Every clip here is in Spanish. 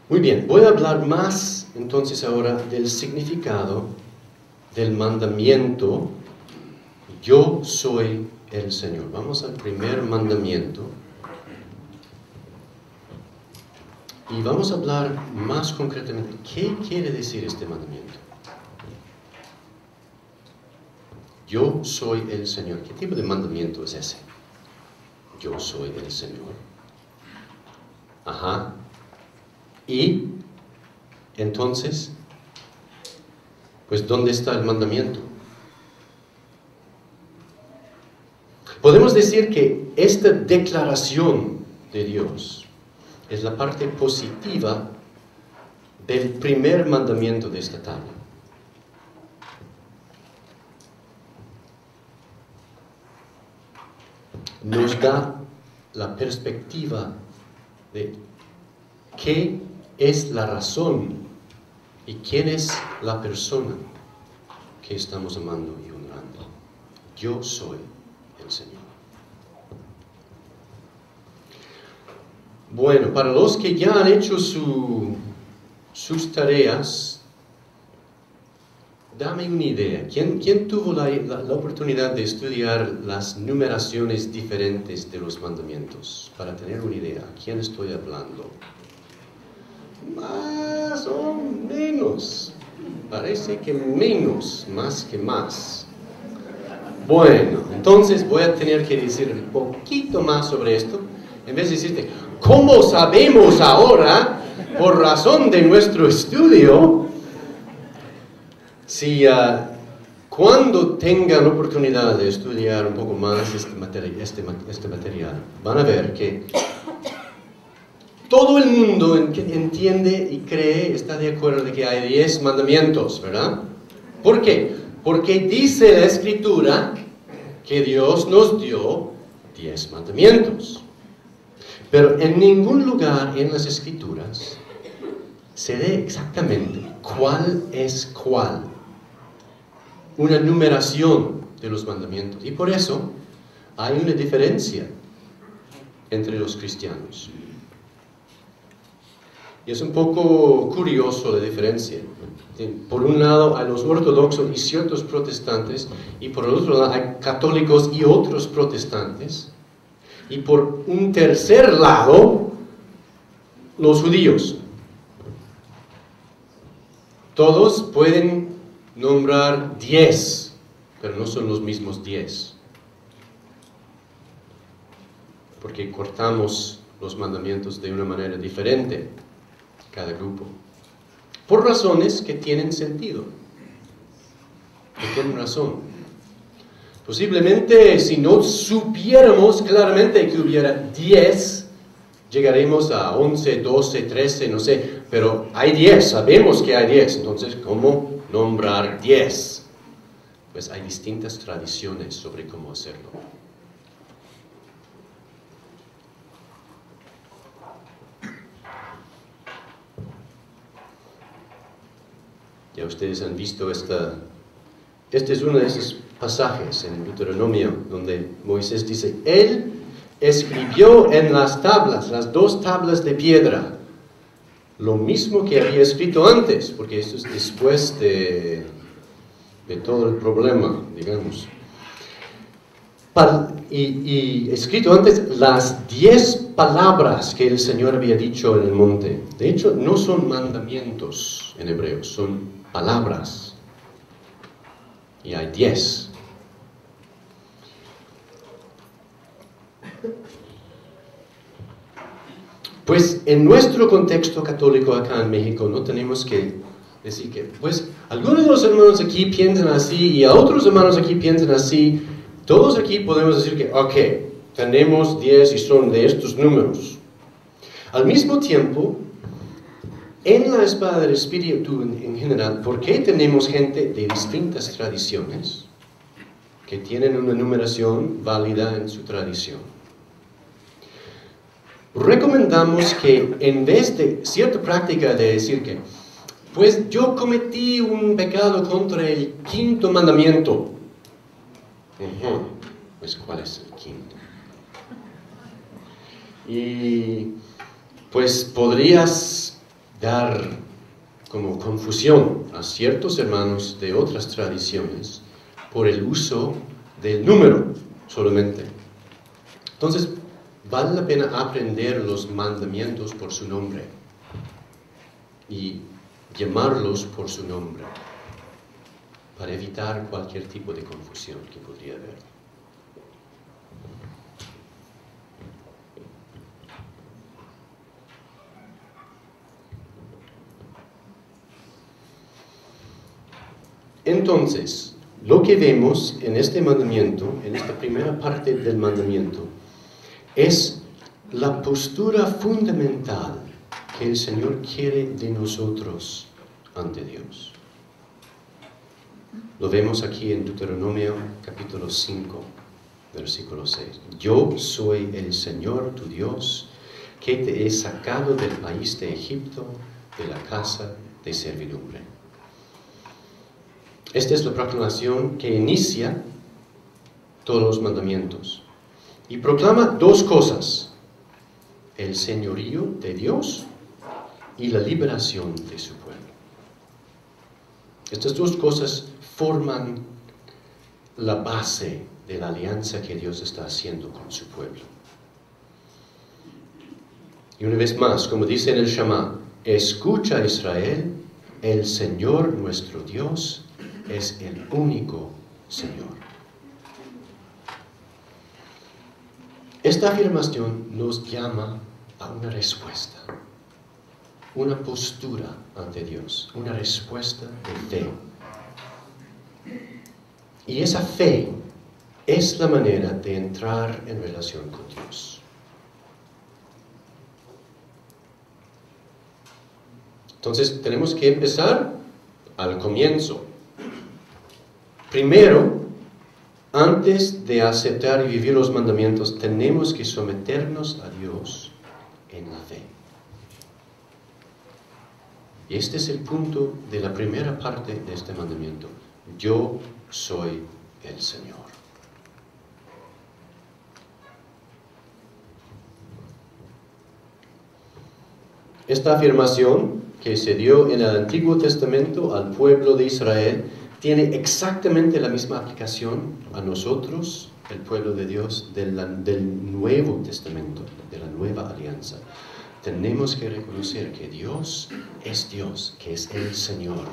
Muy bien, voy a hablar más entonces ahora del significado del mandamiento. Yo soy el Señor. Vamos al primer mandamiento. Y vamos a hablar más concretamente. ¿Qué quiere decir este mandamiento? Yo soy el Señor. ¿Qué tipo de mandamiento es ese? Yo soy el Señor. Ajá. Y entonces, pues ¿dónde está el mandamiento? Podemos decir que esta declaración de Dios es la parte positiva del primer mandamiento de esta tabla. Nos da la perspectiva de qué es la razón y quién es la persona que estamos amando y honrando. Yo soy el Señor. Bueno, para los que ya han hecho sus tareas, dame una idea. ¿Quién tuvo la oportunidad de estudiar las numeraciones diferentes de los mandamientos? Para tener una idea, ¿a quién estoy hablando? Más o menos. Parece que menos, más que más. Bueno, entonces voy a tener que decir un poquito más sobre esto. En vez de decirte, ¿cómo sabemos ahora, por razón de nuestro estudio, si cuando tengan oportunidad de estudiar un poco más este material, van a ver que todo el mundo entiende y cree, está de acuerdo de que hay 10 mandamientos, ¿verdad? ¿Por qué? Porque dice la Escritura que Dios nos dio 10 mandamientos. Pero en ningún lugar en las Escrituras se ve exactamente cuál es cuál. Una numeración de los mandamientos. Y por eso hay una diferencia entre los cristianos. Y es un poco curioso la diferencia. Por un lado hay los ortodoxos y ciertos protestantes, y por el otro lado hay católicos y otros protestantes, y por un tercer lado los judíos. Todos pueden nombrar 10, pero no son los mismos 10, porque cortamos los mandamientos de una manera diferente cada grupo, por razones que tienen sentido, que tienen razón. Posiblemente si no supiéramos claramente que hubiera 10, llegaremos a 11, 12, 13, no sé, pero hay 10, sabemos que hay 10, entonces ¿cómo nombrar 10? Pues hay distintas tradiciones sobre cómo hacerlo. Ya ustedes han visto este es uno de esos pasajes en Deuteronomio donde Moisés dice, él escribió en las tablas, las 2 tablas de piedra, lo mismo que había escrito antes, porque eso es después de todo el problema, digamos. Y escrito antes las 10 palabras que el Señor había dicho en el monte. De hecho, no son mandamientos en hebreo, son palabras. Y hay 10. Pues en nuestro contexto católico acá en México no tenemos que decir que, pues, algunos de los hermanos aquí piensan así y a otros hermanos aquí piensan así. Todos aquí podemos decir que, ok, tenemos 10 y son de estos números. Al mismo tiempo, en la espada del Espíritu en general, ¿por qué tenemos gente de distintas tradiciones que tienen una numeración válida en su tradición? Recomendamos que en vez de cierta práctica de decir que, pues yo cometí un pecado contra el 5.º mandamiento. Pues ¿cuál es el 5.º? Y pues podrías dar como confusión a ciertos hermanos de otras tradiciones por el uso del número solamente. Entonces, vale la pena aprender los mandamientos por su nombre y llamarlos por su nombre para evitar cualquier tipo de confusión que podría haber. Entonces, lo que vemos en este mandamiento, en esta primera parte del mandamiento, es la postura fundamental que el Señor quiere de nosotros ante Dios. Lo vemos aquí en Deuteronomio capítulo 5, versículo 6. Yo soy el Señor tu Dios, que te he sacado del país de Egipto, de la casa de servidumbre. Esta es la proclamación que inicia todos los mandamientos. Y proclama dos cosas: el señorío de Dios y la liberación de su pueblo. Estas dos cosas forman la base de la alianza que Dios está haciendo con su pueblo. Y una vez más, como dice en el Shema, escucha Israel, el Señor nuestro Dios es el único Señor. Esta afirmación nos llama a una respuesta, una postura ante Dios, una respuesta de fe. Y esa fe es la manera de entrar en relación con Dios. Entonces tenemos que empezar al comienzo. Primero, antes de aceptar y vivir los mandamientos, tenemos que someternos a Dios en la fe. Y este es el punto de la primera parte de este mandamiento. Yo soy el Señor. Esta afirmación que se dio en el Antiguo Testamento al pueblo de Israel tiene exactamente la misma aplicación a nosotros, el pueblo de Dios, del Nuevo Testamento, de la Nueva Alianza. Tenemos que reconocer que Dios, que es el Señor.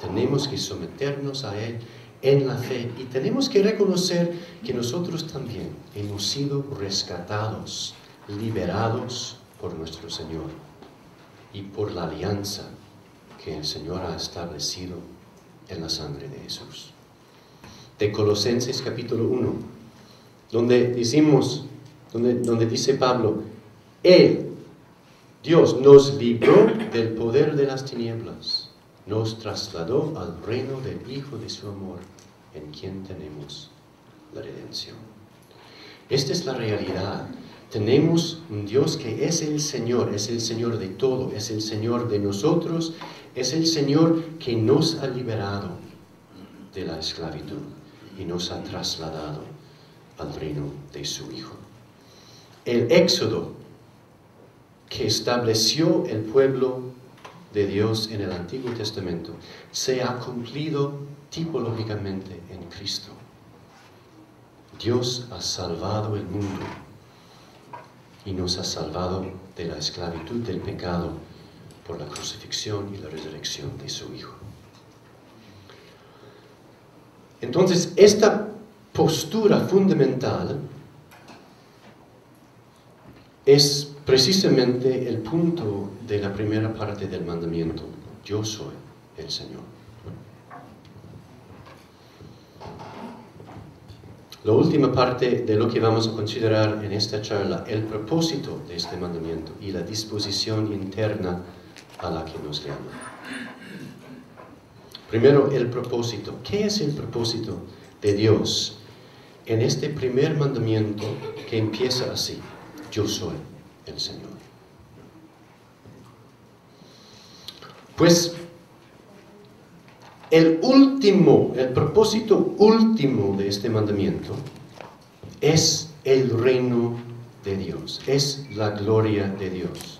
Tenemos que someternos a Él en la fe y tenemos que reconocer que nosotros también hemos sido rescatados, liberados por nuestro Señor y por la alianza que el Señor ha establecido en la sangre de Jesús. De Colosenses capítulo 1, donde dice Pablo, Él, Dios, nos libró del poder de las tinieblas, nos trasladó al reino del Hijo de su amor, en quien tenemos la redención. Esta es la realidad. Tenemos un Dios que es el Señor de todo, es el Señor de nosotros, es el Señor que nos ha liberado de la esclavitud y nos ha trasladado al reino de su Hijo. El éxodo que estableció el pueblo de Dios en el Antiguo Testamento se ha cumplido tipológicamente en Cristo. Dios ha salvado el mundo y nos ha salvado de la esclavitud del pecado por la crucifixión y la resurrección de su Hijo. Entonces, esta postura fundamental es precisamente el punto de la primera parte del mandamiento. Yo soy el Señor. La última parte de lo que vamos a considerar en esta charla, el propósito de este mandamiento y la disposición interna a la que nos llama. Primero, el propósito. ¿Qué es el propósito de Dios en este primer mandamiento que empieza así? Yo soy el Señor. Pues el propósito último de este mandamiento es el reino de Dios, es la gloria de Dios.